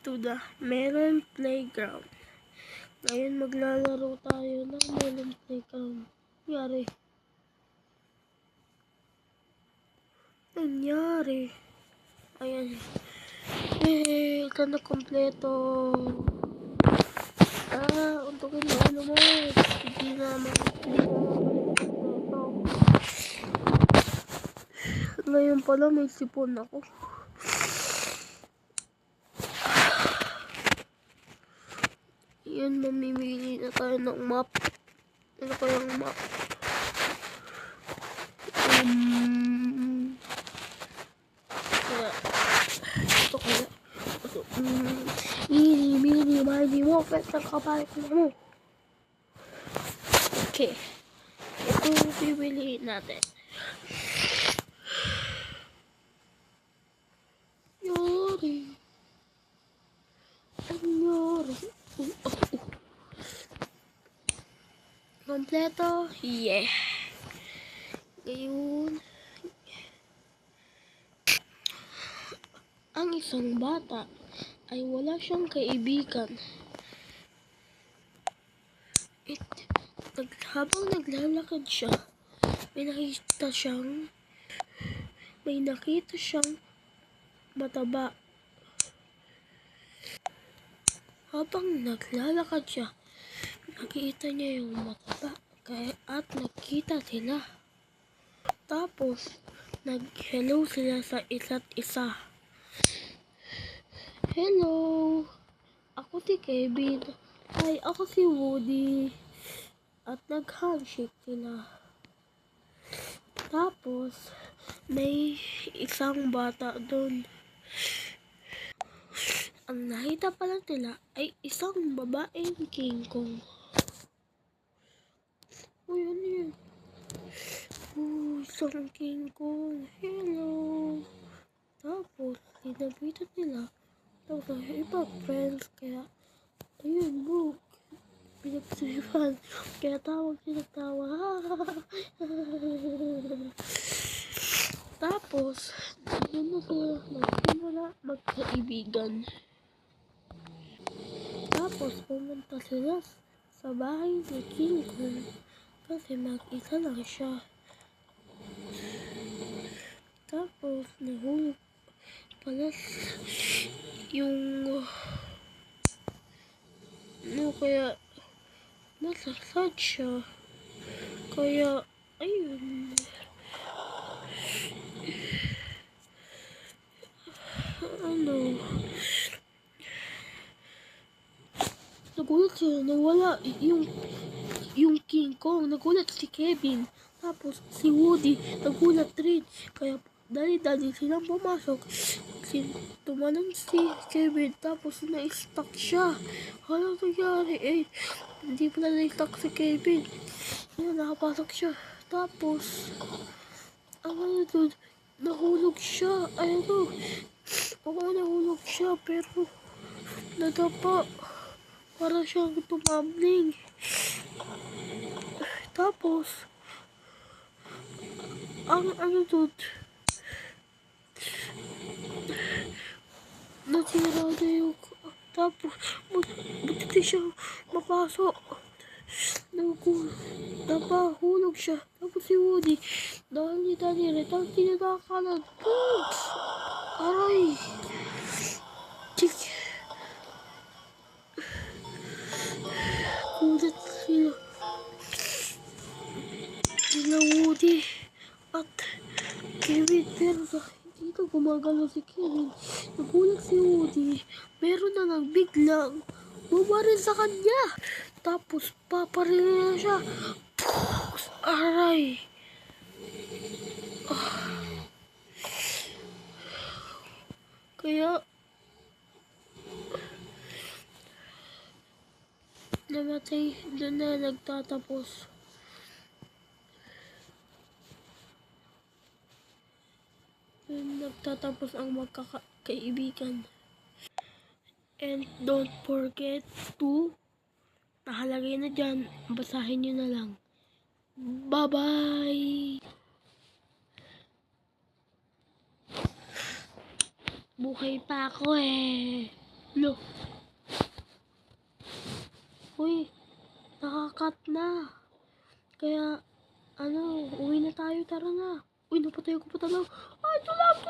to the Melon Playground. Ngayon maglalaro tayo ng Melon Playground. Nangyari. Ayan. Ito na kompleto. Untukin mo ano mo. Hindi na kompleto. Ngayon pala may sipon ako. Yan, mamimili na tayo ng map. Ano kayang map? Ito kaya. Mini, mo. Pwede kapalik mo. Okay. Ito pipiliin natin. Yori. Kompleto. Yeah. Ngayon. Ang isang bata ay wala siyang kaibigan. Habang naglalakad siya, may nakita siyang mataba. Habang naglalakad siya, nakita niya yung mataba at nagkita sila. Tapos, nag-hello sila sa isa't isa. Hello! Ako si Kevin. Ay, ako si Woody. At nag-handshake sila. Tapos, may isang bata doon. Ang nakita pala nila ay isang babaeng King Kong. Uy, ano yun? Isang King Kong. Hello! Tapos, sinabitan nila. Tapos, iba friends. Kaya, ayun, book. Pinagsipan. Kaya tawag sila tawa. Tapos, doon na sila nagsimula magkaibigan. Tapos, pumunta sila sa bahay ni King Kong. Kasi mag-isa lang siya. Tapos, nahulog pala yung kaya nasasad siya. Kaya, ayun. Nagulat siya. Nawala yung King Kong. Nagulat si Kevin. Tapos, si Woody. Nagulat rin. Kaya, dali-dali silang pumasok. Tumalon si Kevin. Tapos, na-stuck siya. Ano nangyari? Hindi pala na-stuck si Kevin. Yun, nakapasok siya. Tapos, doon, nahulog siya. Nahulog siya. Pero, nadapa. Para siyang tumambling. Tapos, doon, nasira na yung, tapos, buti siya mapasok. Napahulog siya. Tapos si Woody, dali-dali rin. Tapos tinatakalan. Aray! Kulit sila Woody at Kevin. Pero hindi na gumagalaw si Kevin. Nagulat si Woody. Meron na lang biglang bumaril sa kanya. Tapos paparilin na siya. Aray! Kaya namatay. Doon na nagtatapos. Nagtatapos ang magkakaibigan. And don't forget to nakalagay na dyan. Basahin nyo na lang. Bye-bye! Buhay pa ako eh. Lo. Uy, nakakat na. Kaya, uwi na tayo. Tara na. Uy, napatay ko pa talaga. Ay, tulak!